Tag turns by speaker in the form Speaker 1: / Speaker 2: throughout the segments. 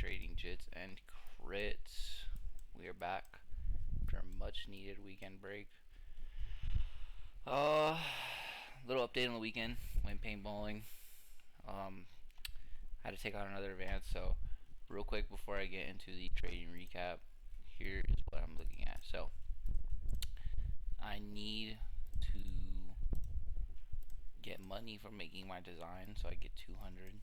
Speaker 1: trading jits and crits. We are back after a much needed weekend break. Little update on the weekend. Went paintballing. Had to take out another advance. So real quick before I get into the trading recap, here's what I'm looking at. So I need to get money from making my design, so I get 200.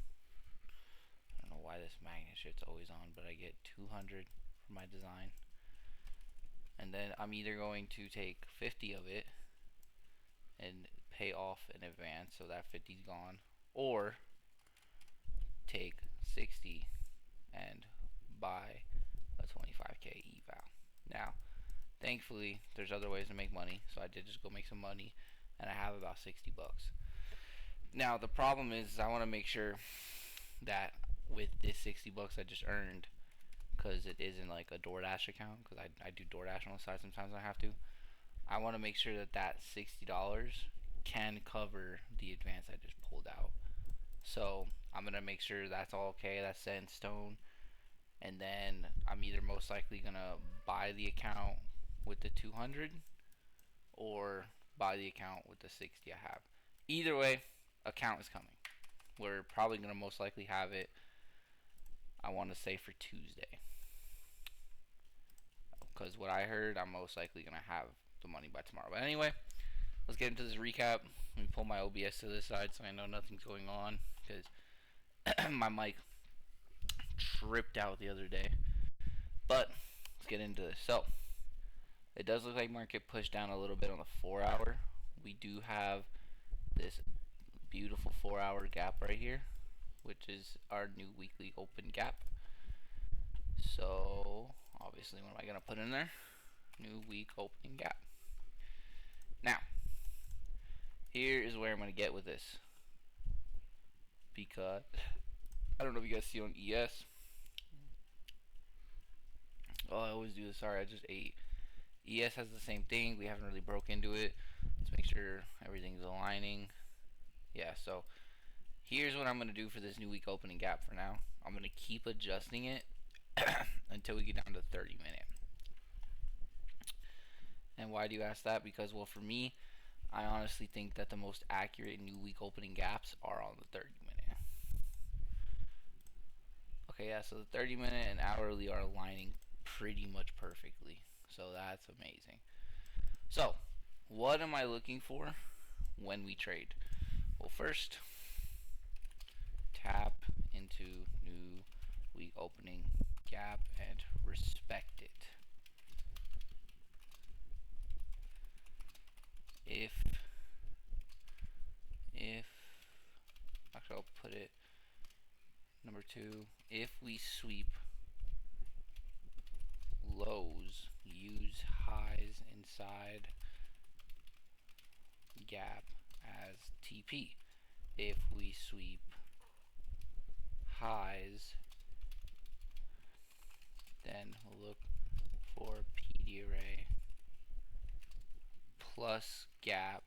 Speaker 1: I don't know why this magnet shit's always on, but I get 200 for my design. And then I'm either going to take 50 of it and pay off in advance, so that 50's gone, or take 60 and buy a 25k eval. Now, thankfully, there's other ways to make money, so I did just go make some money, and I have about 60 bucks. Now, the problem is I want to make sure that with this 60 bucks I just earned, because it isn't like a DoorDash account, because I do DoorDash on the side sometimes I have to. I want to make sure that that $60 can cover the advance I just pulled out. So I'm going to make sure that's all okay, that's set in stone. And then I'm either most likely going to buy the account with the 200 or buy the account with the 60 I have. Either way, account is coming. We're probably going to most likely have it, I want to say, for Tuesday. Because what I heard, I'm most likely going to have the money by tomorrow. But anyway, let's get into this recap. Let me pull my OBS to the side so I know nothing's going on, because my mic tripped out the other day. But let's get into this. So it does look like market pushed down a little bit on the 4 hour. We do have this beautiful 4 hour gap right here, which is our new weekly open gap. So obviously, what am I going to put in there? New week opening gap. Now, here is where I'm going to get with this, because I don't know if you guys see on ES. Oh, I always do this. Sorry, I just ate. ES has the same thing. We haven't really broke into it. Let's make sure everything's aligning. Yeah, so here's what I'm going to do for this new week opening gap for now. I'm going to keep adjusting it until we get down to 30-minute. And why do you ask that? Because, well, for me, I honestly think that the most accurate new week opening gaps are on the 30-minute. Okay, yeah, so the 30-minute and hourly are aligning pretty much perfectly. So that's amazing. So, what am I looking for when we trade? Well, first, tap into new week opening gap and respect it. If actually, I'll put it number 2. If we sweep lows, use highs inside gap as TP. If we sweep highs, then we'll look for PD array plus gap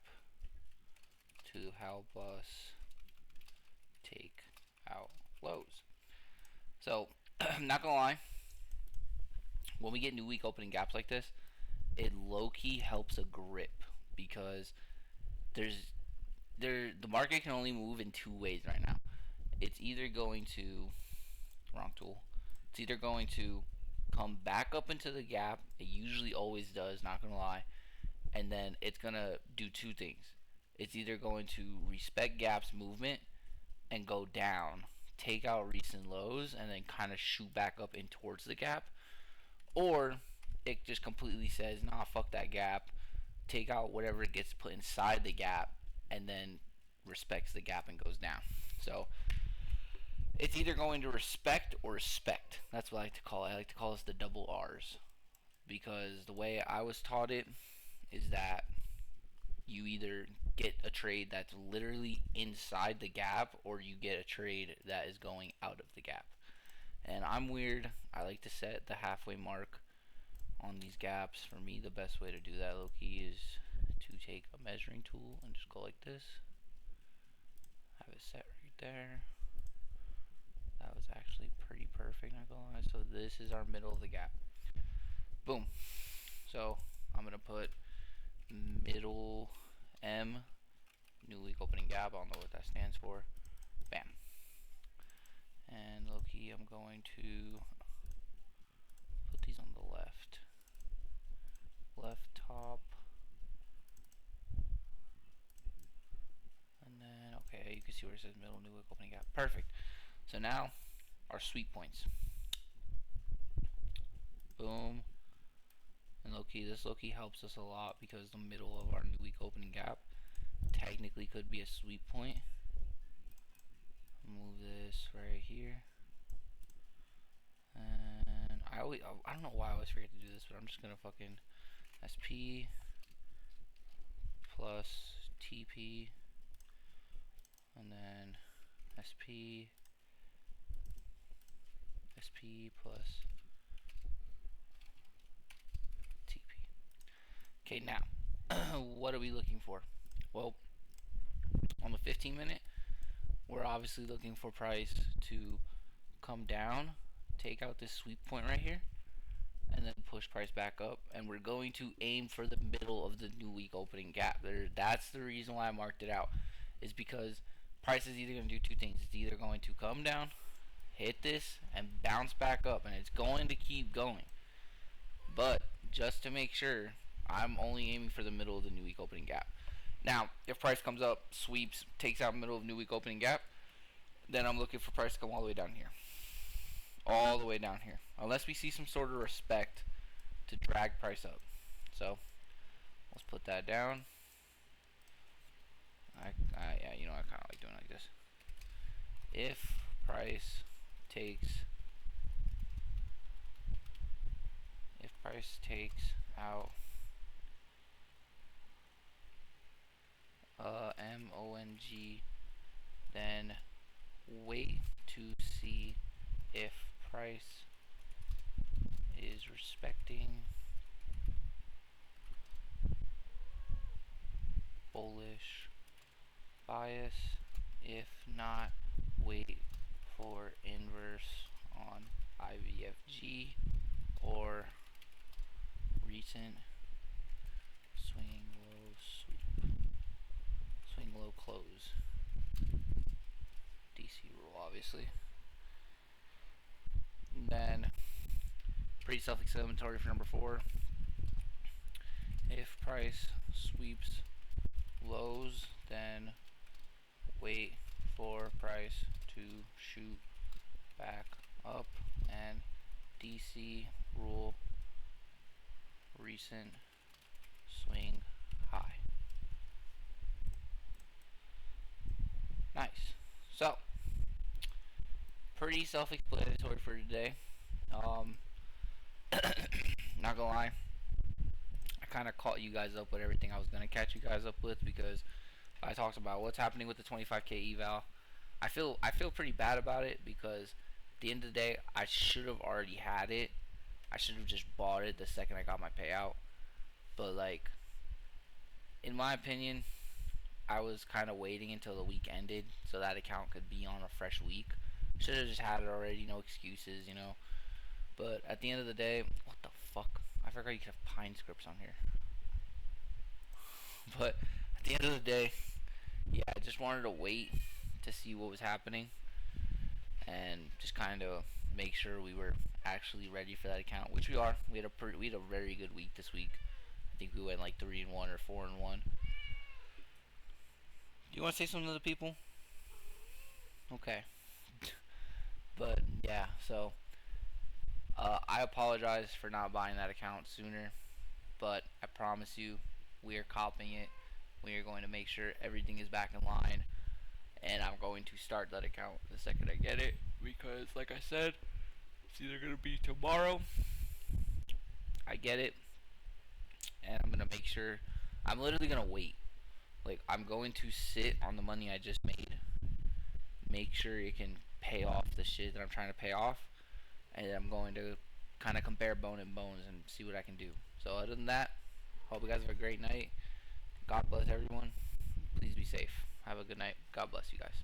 Speaker 1: to help us take out lows. So I'm not gonna lie, when we get new week opening gaps like this, it low-key helps a grip, because the market can only move in 2 ways right now. It's either going to wrong tool. It's either going to come back up into the gap. It usually always does, not gonna lie. And then it's gonna do 2 things. It's either going to respect gap's movement and go down, take out recent lows, and then kind of shoot back up in towards the gap, or it just completely says, nah, fuck that gap, take out whatever gets put inside the gap, and then respects the gap and goes down. So it's either going to respect or respect. That's what I like to call it. I like to call this the double R's, because the way I was taught it is that you either get a trade that's literally inside the gap, or you get a trade that is going out of the gap. And I'm weird. I like to set the halfway mark on these gaps. For me, the best way to do that, low-key, is to take a measuring tool and just go like this. Have it set right there. That was actually pretty perfect. Not gonna lie. So this is our middle of the gap. Boom. So I'm gonna put middle M, new week opening gap. I don't know what that stands for. Bam. And low key, I'm going to put these on the left. Left top. And then, okay, you can see where it says middle new week opening gap. Perfect. So now, our sweep points. Boom. And this low key helps us a lot because the middle of our new week opening gap technically could be a sweep point. Move this right here. And I don't know why I always forget to do this, but I'm just gonna fucking SP plus TP and then SP plus TP. Okay, now what are we looking for? Well, on the 15-minute, we're obviously looking for price to come down, take out this sweep point right here, and then push price back up. And we're going to aim for the middle of the new week opening gap. That's the reason why I marked it out, is because price is either going to do two things. It's either going to come down, hit this, and bounce back up, and it's going to keep going. But just to make sure, I'm only aiming for the middle of the new week opening gap. Now, if price comes up, sweeps, takes out middle of new week opening gap, then I'm looking for price to come all the way down here. All the way down here. Unless we see some sort of respect to drag price up. So, let's put that down. Yeah, you know, I kind of like doing it like this. If price takes out MONG, then wait to see if price is respecting bullish bias. If not, wait for inverse on IVFG or recent swing low sweep, swing low close. DC rule, obviously. And then pretty self-explanatory for number 4. If price sweeps lows, then wait for price to shoot back up, and DC rule recent swing high. Nice. So, pretty self-explanatory for today. Not gonna lie, I kind of caught you guys up with everything I was gonna catch you guys up with, because I talked about what's happening with the 25k eval. I feel pretty bad about it, because at the end of the day, I should have already had it. I should have just bought it the second I got my payout. But like, in my opinion, I was kind of waiting until the week ended so that account could be on a fresh week. Should have just had it already, no excuses, you know. But at the end of the day, what the fuck? I forgot you could have pine scripts on here. But at the end of the day, yeah, I just wanted to wait to see what was happening and just kind of make sure we were actually ready for that account, which we are. We had a very good week this week. I think we went like 3-1 or 4-1. Do you want to say something to the people? Okay. But yeah, so I apologize for not buying that account sooner, but I promise you, we are copying it. We are going to make sure everything is back in line, and I'm going to start that account the second I get it, because like I said, it's either going to be tomorrow I get it, and I'm going to make sure, I'm literally going to wait. Like, I'm going to sit on the money I just made, make sure it can pay off the shit that I'm trying to pay off, and I'm going to kind of compare bone and bones and see what I can do. So other than that, hope you guys have a great night. God bless everyone. Please be safe. Have a good night. God bless you guys.